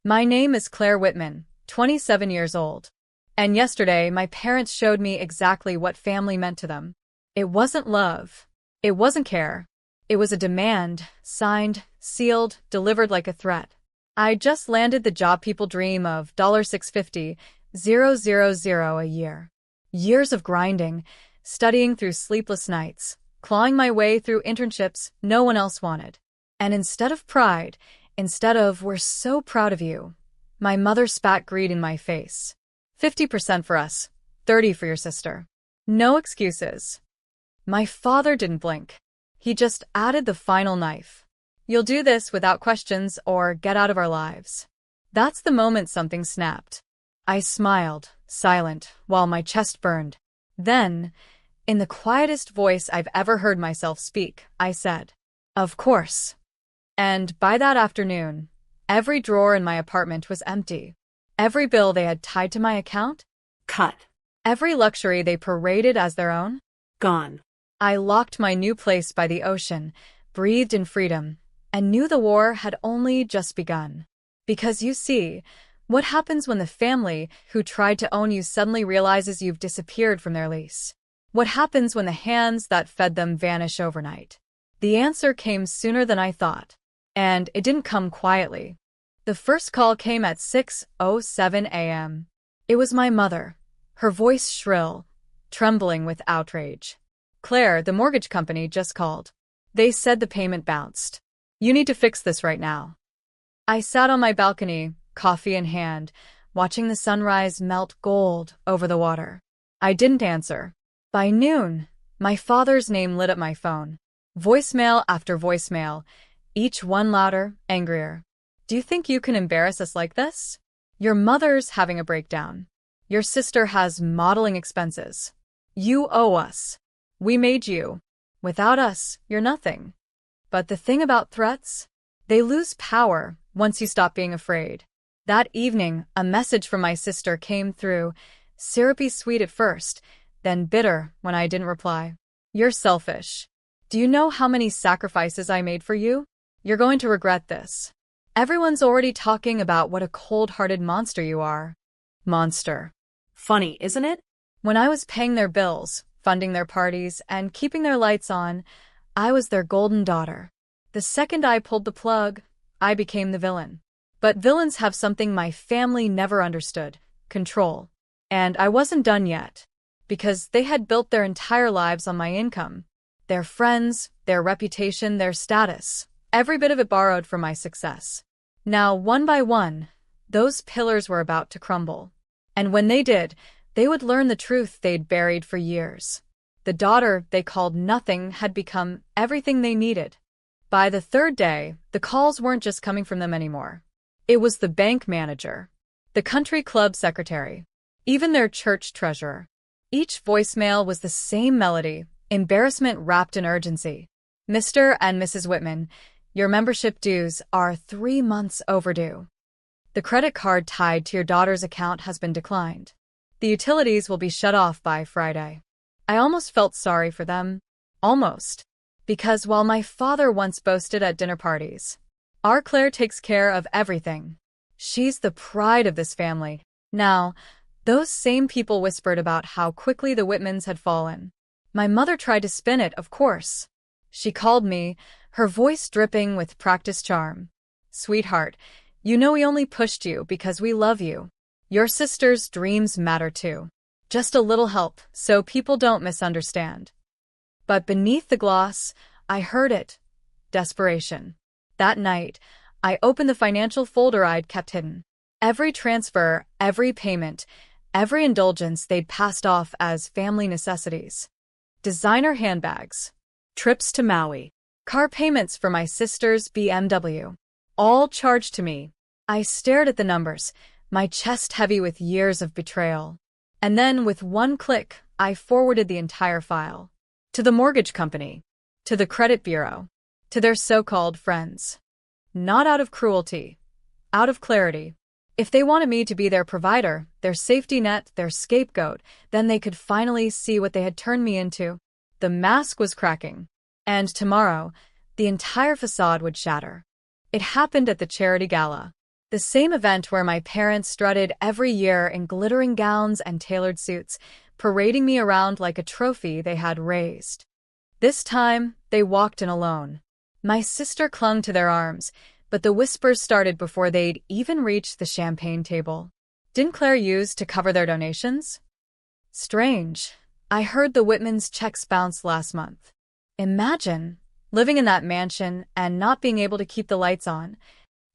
My name is Claire Whitman, 27 years old. And yesterday, my parents showed me exactly what family meant to them. It wasn't love. It wasn't care. It was a demand, signed, sealed, delivered like a threat. I just landed the job people dream of $650,000 a year. Years of grinding, studying through sleepless nights, clawing my way through internships no one else wanted. And instead of pride, instead of "we're so proud of you," my mother spat greed in my face. 50% for us, 30 for your sister. No excuses. My father didn't blink. He just added the final knife. You'll do this without questions or get out of our lives. That's the moment something snapped. I smiled, silent, while my chest burned. Then, in the quietest voice I've ever heard myself speak, I said, "Of course." And by that afternoon, every drawer in my apartment was empty. Every bill they had tied to my account? Cut. Every luxury they paraded as their own? Gone. I locked my new place by the ocean, breathed in freedom, and knew the war had only just begun. Because you see, what happens when the family who tried to own you suddenly realizes you've disappeared from their lease? What happens when the hands that fed them vanish overnight? The answer came sooner than I thought. And it didn't come quietly. The first call came at 6:07 a.m. It was my mother, her voice shrill, trembling with outrage. "Claire, the mortgage company just called. They said the payment bounced. You need to fix this right now." I sat on my balcony, coffee in hand, watching the sunrise melt gold over the water. I didn't answer. By noon, my father's name lit up my phone. Voicemail after voicemail, each one louder, angrier. "Do you think you can embarrass us like this? Your mother's having a breakdown. Your sister has modeling expenses. You owe us. We made you. Without us, you're nothing." But the thing about threats? They lose power once you stop being afraid. That evening, a message from my sister came through, syrupy sweet at first, then bitter when I didn't reply. "You're selfish. Do you know how many sacrifices I made for you? You're going to regret this. Everyone's already talking about what a cold-hearted monster you are." Monster. Funny, isn't it? When I was paying their bills, funding their parties, and keeping their lights on, I was their golden daughter. The second I pulled the plug, I became the villain. But villains have something my family never understood: control. And I wasn't done yet, because they had built their entire lives on my income. Their friends, their reputation, their status. Every bit of it borrowed from my success. Now, one by one, those pillars were about to crumble. And when they did, they would learn the truth they'd buried for years. The daughter they called nothing had become everything they needed. By the third day, the calls weren't just coming from them anymore. It was the bank manager, the country club secretary, even their church treasurer. Each voicemail was the same melody, embarrassment wrapped in urgency. "Mr. and Mrs. Whitman, your membership dues are 3 months overdue. The credit card tied to your daughter's account has been declined. The utilities will be shut off by Friday." I almost felt sorry for them. Almost. Because while my father once boasted at dinner parties, "Our Claire takes care of everything. She's the pride of this family." Now, those same people whispered about how quickly the Whitmans had fallen. My mother tried to spin it, of course. She called me, her voice dripping with practiced charm. "Sweetheart, you know we only pushed you because we love you. Your sister's dreams matter too. Just a little help so people don't misunderstand." But beneath the gloss, I heard it. Desperation. That night, I opened the financial folder I'd kept hidden. Every transfer, every payment, every indulgence they'd passed off as family necessities. Designer handbags, trips to Maui, car payments for my sister's BMW. All charged to me. I stared at the numbers, my chest heavy with years of betrayal. And then, with one click, I forwarded the entire file. To the mortgage company. To the credit bureau. To their so-called friends. Not out of cruelty. Out of clarity. If they wanted me to be their provider, their safety net, their scapegoat, then they could finally see what they had turned me into. The mask was cracking. And tomorrow, the entire facade would shatter. It happened at the charity gala. The same event where my parents strutted every year in glittering gowns and tailored suits, parading me around like a trophy they had raised. This time, they walked in alone. My sister clung to their arms, but the whispers started before they'd even reached the champagne table. Didn't Claire use to cover their donations? Strange. I heard the Whitmans' checks bounced last month. Imagine living in that mansion and not being able to keep the lights on.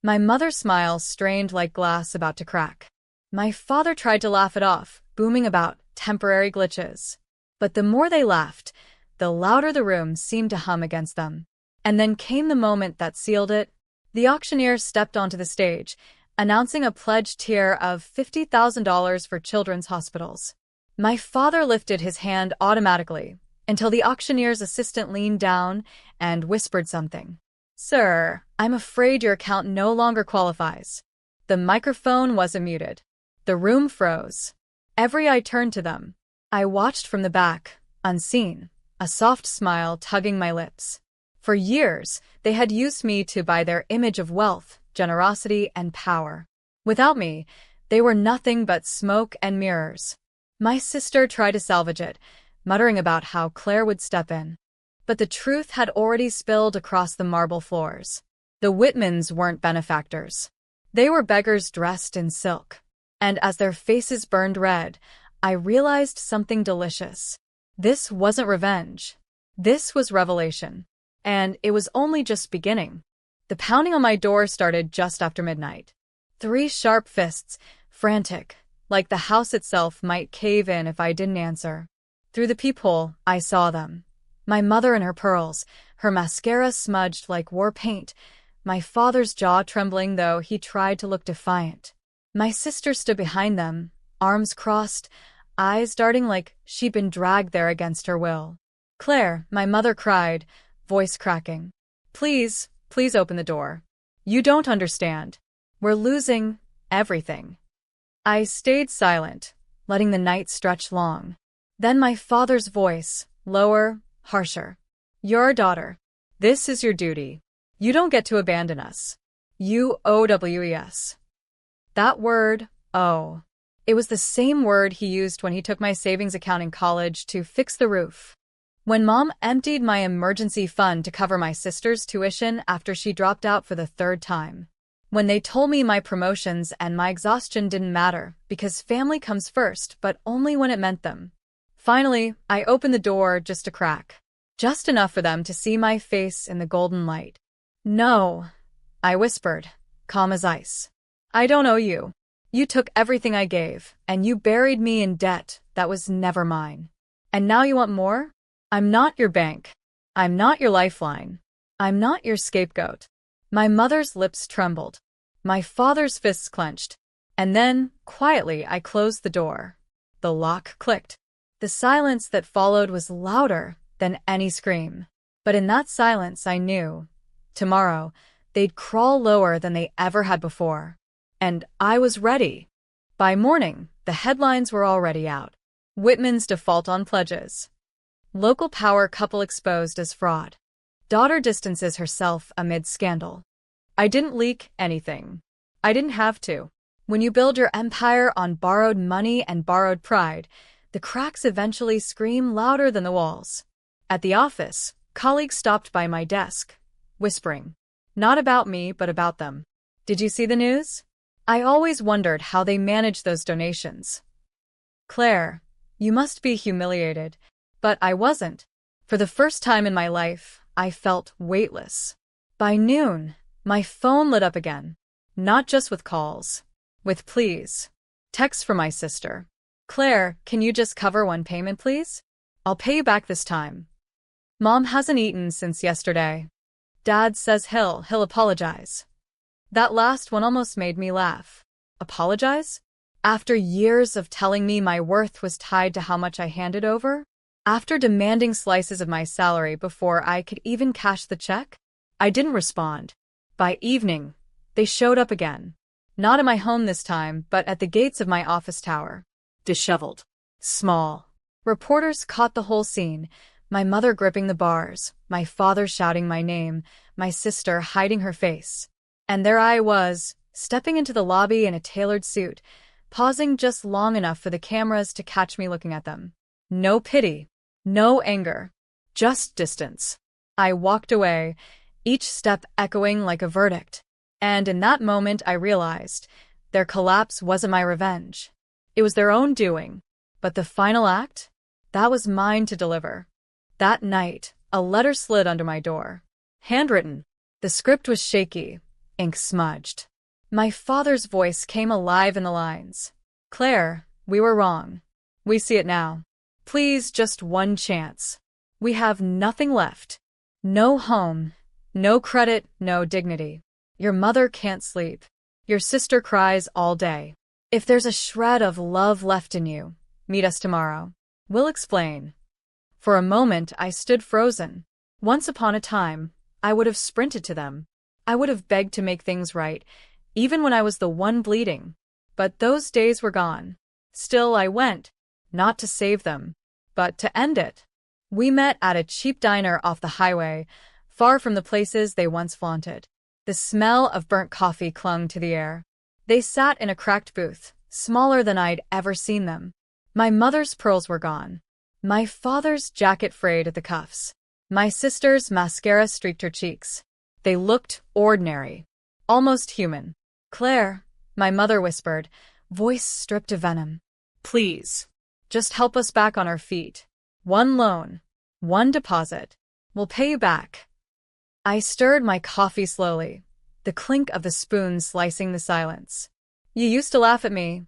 My mother's smile strained like glass about to crack. My father tried to laugh it off, booming about temporary glitches. But the more they laughed, the louder the room seemed to hum against them. And then came the moment that sealed it. The auctioneer stepped onto the stage, announcing a pledged tier of $50,000 for children's hospitals. My father lifted his hand automatically, until the auctioneer's assistant leaned down and whispered something. "Sir, I'm afraid your account no longer qualifies." The microphone wasn't muted. The room froze. Every eye turned to them. I watched from the back, unseen, a soft smile tugging my lips. For years, they had used me to buy their image of wealth, generosity, and power. Without me, they were nothing but smoke and mirrors. My sister tried to salvage it, muttering about how Claire would step in. But the truth had already spilled across the marble floors. The Whitmans weren't benefactors. They were beggars dressed in silk. And as their faces burned red, I realized something delicious. This wasn't revenge. This was revelation. And it was only just beginning. The pounding on my door started just after midnight. 3 sharp fists, frantic, like the house itself might cave in if I didn't answer. Through the peephole, I saw them. My mother in her pearls, her mascara smudged like war paint, my father's jaw trembling though he tried to look defiant. My sister stood behind them, arms crossed, eyes darting like she'd been dragged there against her will. "Claire," my mother cried, voice cracking. Please open the door. You don't understand. We're losing everything." I stayed silent, letting the night stretch long. Then my father's voice, lower, harsher. "You're our daughter. This is your duty. You don't get to abandon us. UOWES." That word, oh. It was the same word he used when he took my savings account in college to fix the roof. When Mom emptied my emergency fund to cover my sister's tuition after she dropped out for the 3rd time. When they told me my promotions and my exhaustion didn't matter because family comes first, but only when it meant them. Finally, I opened the door just a crack. Just enough for them to see my face in the golden light. "No," I whispered, calm as ice. "I don't owe you. You took everything I gave, and you buried me in debt that was never mine. And now you want more? I'm not your bank. I'm not your lifeline. I'm not your scapegoat." My mother's lips trembled. My father's fists clenched. And then, quietly, I closed the door. The lock clicked. The silence that followed was louder than any scream. But in that silence I knew, tomorrow, they'd crawl lower than they ever had before. And I was ready. By morning, the headlines were already out. Whitman's default on pledges. Local power couple exposed as fraud. Daughter distances herself amid scandal. I didn't leak anything. I didn't have to. When you build your empire on borrowed money and borrowed pride, the cracks eventually scream louder than the walls. At the office, colleagues stopped by my desk, whispering. Not about me, but about them. "Did you see the news?" I always wondered how they managed those donations. "Claire, you must be humiliated." But I wasn't. For the first time in my life, I felt weightless. By noon, my phone lit up again. Not just with calls. With pleas. Texts from my sister. "Claire, can you just cover one payment, please? I'll pay you back this time. Mom hasn't eaten since yesterday. Dad says he'll apologize." That last one almost made me laugh. Apologize? After years of telling me my worth was tied to how much I handed over? After demanding slices of my salary before I could even cash the check? I didn't respond. By evening, they showed up again. Not at my home this time, but at the gates of my office tower. Disheveled. Small. Reporters caught the whole scene, my mother gripping the bars, my father shouting my name, my sister hiding her face. And there I was, stepping into the lobby in a tailored suit, pausing just long enough for the cameras to catch me looking at them. No pity, no anger, just distance. I walked away, each step echoing like a verdict. And in that moment I realized their collapse wasn't my revenge. It was their own doing. But the final act? That was mine to deliver. That night, a letter slid under my door. Handwritten. The script was shaky, ink smudged. My father's voice came alive in the lines. Claire, we were wrong. We see it now. Please, just one chance. We have nothing left. No home, no credit, no dignity. Your mother can't sleep. Your sister cries all day. If there's a shred of love left in you, meet us tomorrow. We'll explain. For a moment, I stood frozen. Once upon a time, I would have sprinted to them. I would have begged to make things right, even when I was the one bleeding. But those days were gone. Still, I went, not to save them, but to end it. We met at a cheap diner off the highway, far from the places they once flaunted. The smell of burnt coffee clung to the air. They sat in a cracked booth, smaller than I'd ever seen them. My mother's pearls were gone. My father's jacket frayed at the cuffs. My sister's mascara streaked her cheeks. They looked ordinary, almost human. Claire, my mother whispered, voice stripped of venom. Please, just help us back on our feet. One loan, one deposit. We'll pay you back. I stirred my coffee slowly, the clink of the spoon slicing the silence. You used to laugh at me,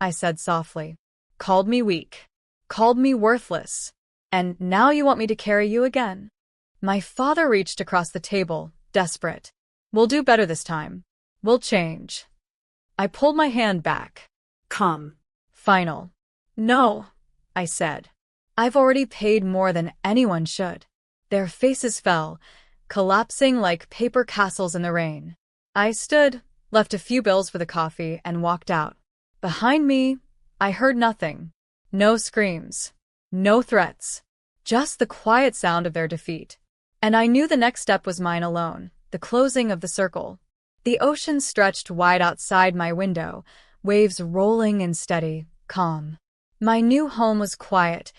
I said softly. Called me weak. Called me worthless. And now you want me to carry you again? My father reached across the table, desperate. We'll do better this time. We'll change. I pulled my hand back. Come. Final. No, I said. I've already paid more than anyone should. Their faces fell, collapsing like paper castles in the rain. I stood, left a few bills for the coffee, and walked out. Behind me, I heard nothing. No screams. No threats. Just the quiet sound of their defeat. And I knew the next step was mine alone, the closing of the circle. The ocean stretched wide outside my window, waves rolling and steady, calm. My new home was quiet.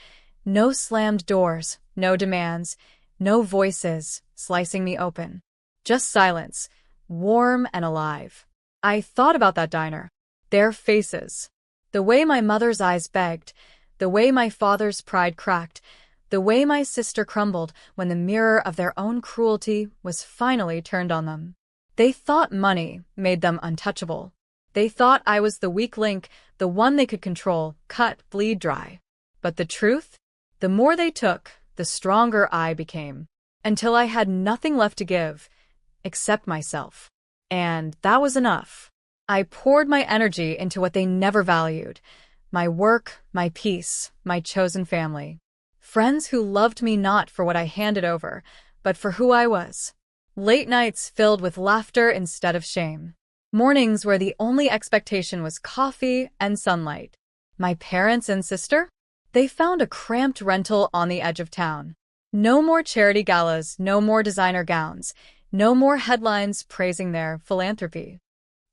No slammed doors, no demands, no voices slicing me open. Just silence, warm and alive. I thought about that diner. Their faces. The way my mother's eyes begged. The way my father's pride cracked. The way my sister crumbled when the mirror of their own cruelty was finally turned on them. They thought money made them untouchable. They thought I was the weak link, the one they could control, cut, bleed dry. But the truth? The more they took, the stronger I became, until I had nothing left to give, except myself. And that was enough. I poured my energy into what they never valued, my work, my peace, my chosen family. Friends who loved me not for what I handed over, but for who I was. Late nights filled with laughter instead of shame. Mornings where the only expectation was coffee and sunlight. My parents and sister? They found a cramped rental on the edge of town. No more charity galas, no more designer gowns, no more headlines praising their philanthropy.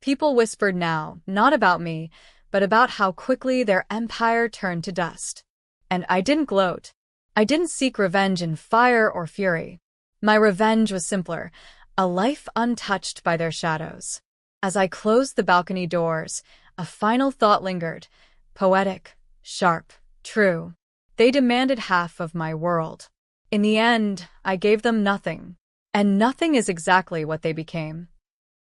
People whispered now, not about me, but about how quickly their empire turned to dust. And I didn't gloat. I didn't seek revenge in fire or fury. My revenge was simpler, a life untouched by their shadows. As I closed the balcony doors, a final thought lingered, poetic, sharp, true. They demanded half of my world. In the end, I gave them nothing. And nothing is exactly what they became.